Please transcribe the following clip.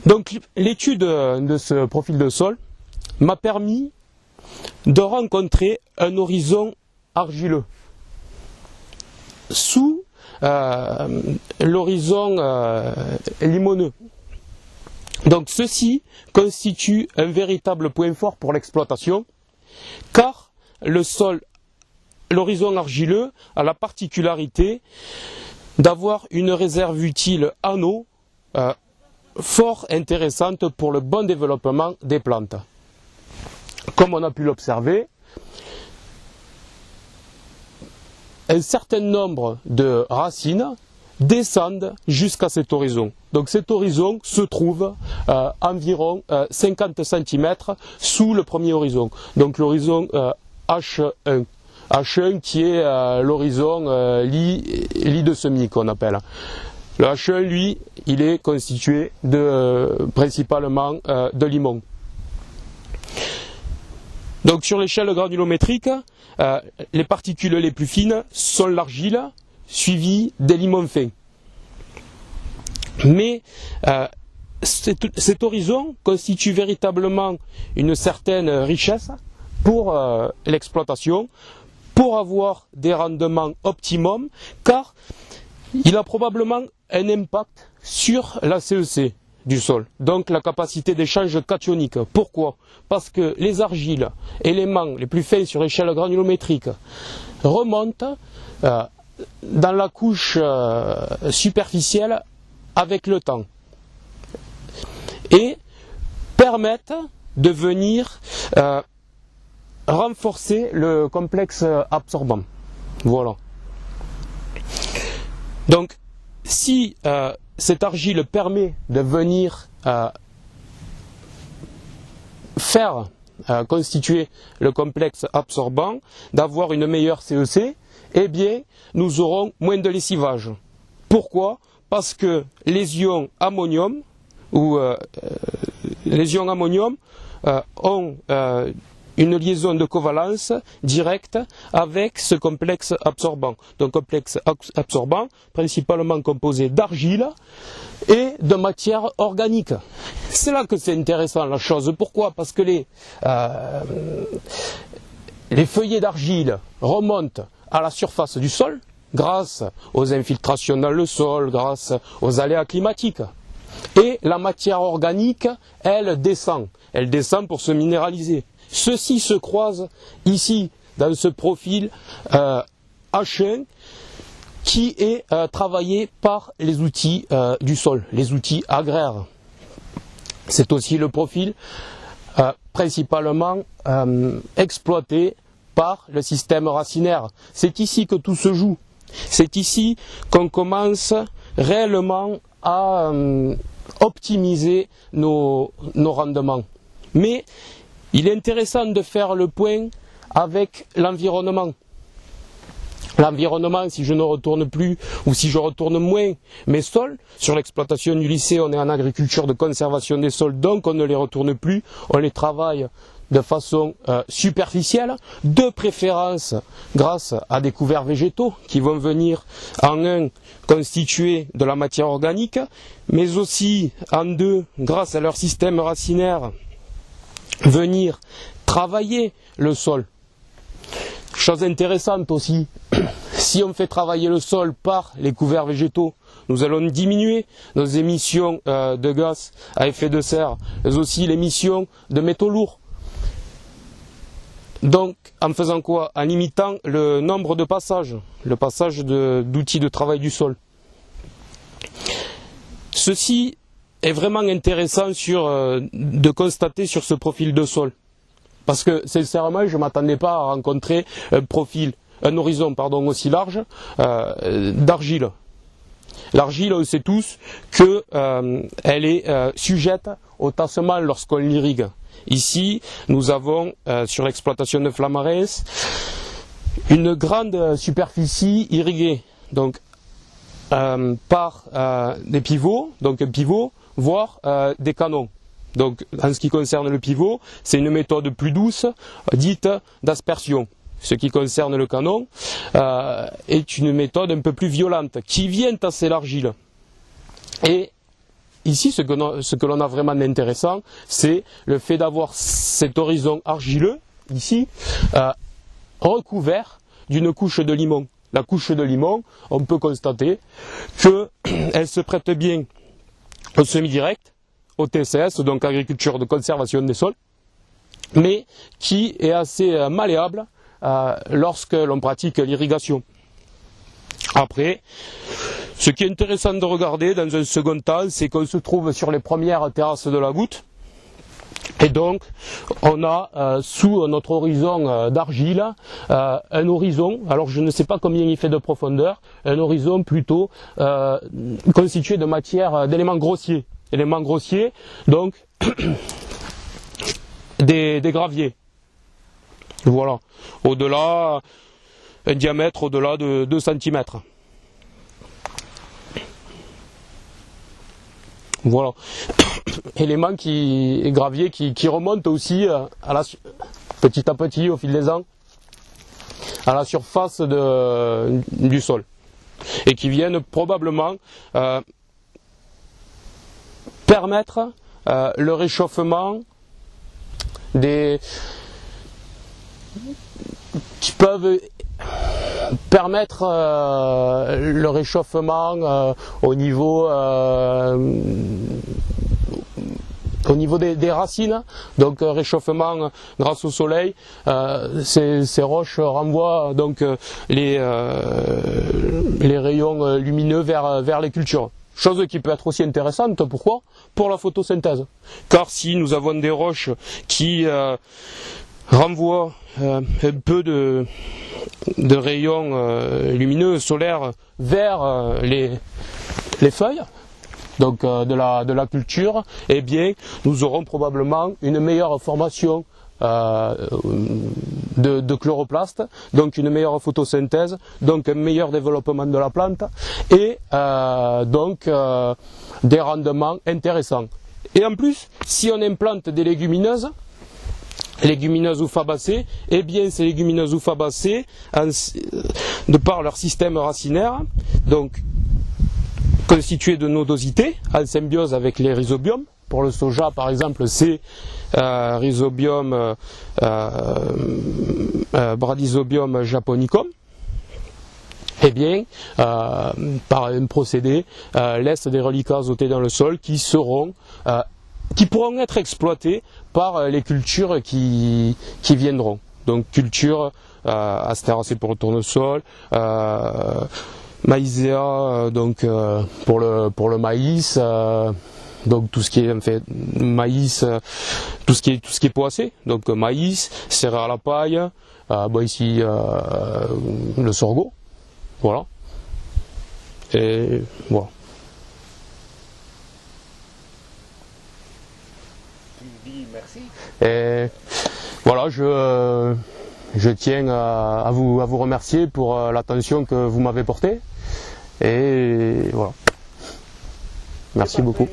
Donc l'étude de ce profil de sol m'a permis de rencontrer un horizon argileux sous l'horizon limoneux. Donc ceci constitue un véritable point fort pour l'exploitation, car l'horizon argileux a la particularité d'avoir une réserve utile en eau fort intéressante pour le bon développement des plantes. Comme on a pu l'observer, un certain nombre de racines descendent jusqu'à cet horizon. Donc cet horizon se trouve environ 50 cm sous le premier horizon. Donc l'horizon H1. H1 qui est l'horizon lit de semis qu'on appelle. Le H1, lui, il est constitué principalement de limon. Donc sur l'échelle granulométrique, les particules les plus fines sont l'argile, suivies des limons fins. Mais cet horizon constitue véritablement une certaine richesse pour l'exploitation, pour avoir des rendements optimums, car il a probablement un impact sur la CEC du sol, donc la capacité d'échange cationique. Pourquoi? Parce que les argiles, éléments les plus fins sur l'échelle granulométrique, remontent dans la couche superficielle avec le temps et permettent de venir renforcer le complexe absorbant. Voilà. Donc, si cette argile permet de venir faire constituer le complexe absorbant, d'avoir une meilleure CEC, eh bien, nous aurons moins de lessivage. Pourquoi? Parce que les ions ammonium ont une liaison de covalence directe avec ce complexe absorbant. Donc complexe absorbant principalement composé d'argile et de matière organique. C'est là que c'est intéressant la chose. Pourquoi? Parce que les feuillets d'argile remontent à la surface du sol grâce aux infiltrations dans le sol, grâce aux aléas climatiques. Et la matière organique, elle descend. Elle descend pour se minéraliser. Ceci se croise ici dans ce profil H1 qui est travaillé par les outils du sol, les outils agraires. C'est aussi le profil principalement exploité par le système racinaire. C'est ici que tout se joue. C'est ici qu'on commence réellement à optimiser nos rendements. Mais il est intéressant de faire le point avec l'environnement. L'environnement, si je ne retourne plus ou si je retourne moins mes sols, sur l'exploitation du lycée, on est en agriculture de conservation des sols, donc on ne les retourne plus, on les travaille de façon superficielle, de préférence grâce à des couverts végétaux qui vont venir en un constituer de la matière organique, mais aussi en deux, grâce à leur système racinaire, venir travailler le sol. Chose intéressante aussi, si on fait travailler le sol par les couverts végétaux, nous allons diminuer nos émissions de gaz à effet de serre, mais aussi l'émission de métaux lourds. Donc, en faisant quoi? En limitant le nombre de passages, le passage d'outils de travail du sol. Ceci est vraiment intéressant de constater sur ce profil de sol. Parce que, sincèrement, je ne m'attendais pas à rencontrer un horizon aussi large d'argile. L'argile, on sait tous qu'elle est sujette au tassement lorsqu'on l'irrigue. Ici, nous avons, sur l'exploitation de Flamarens, une grande superficie irriguée, donc par des pivots, donc un pivot, voire des canons. Donc, en ce qui concerne le pivot, c'est une méthode plus douce, dite d'aspersion. Ce qui concerne le canon est une méthode un peu plus violente, qui vient tasser l'argile. Et ici, ce que l'on a vraiment d'intéressant, c'est le fait d'avoir cet horizon argileux, ici, recouvert d'une couche de limon. La couche de limon, on peut constater qu'elle se prête bien au semi-direct, au TCS, donc agriculture de conservation des sols, mais qui est assez malléable lorsque l'on pratique l'irrigation. Après, ce qui est intéressant de regarder dans un second temps, c'est qu'on se trouve sur les premières terrasses de la goutte. Et donc, on a sous notre horizon d'argile un horizon, alors je ne sais pas combien il fait de profondeur, un horizon plutôt constitué de matière, d'éléments grossiers. Éléments grossiers, donc des graviers. Voilà. Au-delà, un diamètre au-delà de 2 cm. Voilà. Éléments graviers qui remontent aussi petit à petit au fil des ans à la surface du sol et qui viennent probablement permettre le réchauffement qui peuvent permettre le réchauffement au niveau des racines, donc réchauffement grâce au soleil. Ces roches renvoient donc les rayons lumineux vers les cultures. Chose qui peut être aussi intéressante, pourquoi? Pour la photosynthèse. Car si nous avons des roches qui renvoient un peu de rayons lumineux solaires vers les feuilles, donc de la culture, eh bien nous aurons probablement une meilleure formation de chloroplastes, donc une meilleure photosynthèse, donc un meilleur développement de la plante et donc des rendements intéressants. Et en plus, si on implante des légumineuses ou fabacées, eh bien ces légumineuses ou fabacées, de par leur système racinaire, donc constitué de nodosités, en symbiose avec les rhizobiums. Pour le soja, par exemple, c'est Rhizobium Bradyzobium japonicum. Eh bien, par un procédé, laisse des reliquats azotés dans le sol qui pourront être exploités par les cultures qui viendront. Donc cultures astéracées pour le tournesol, maïzéa donc pour le maïs, donc tout ce qui est en fait maïs, tout ce qui est poissé, donc maïs, céréales à la paille, ici le sorgho, voilà. Et voilà. Tu me dis merci. Et voilà, je tiens à vous remercier pour l'attention que vous m'avez portée. Et voilà. Merci beaucoup.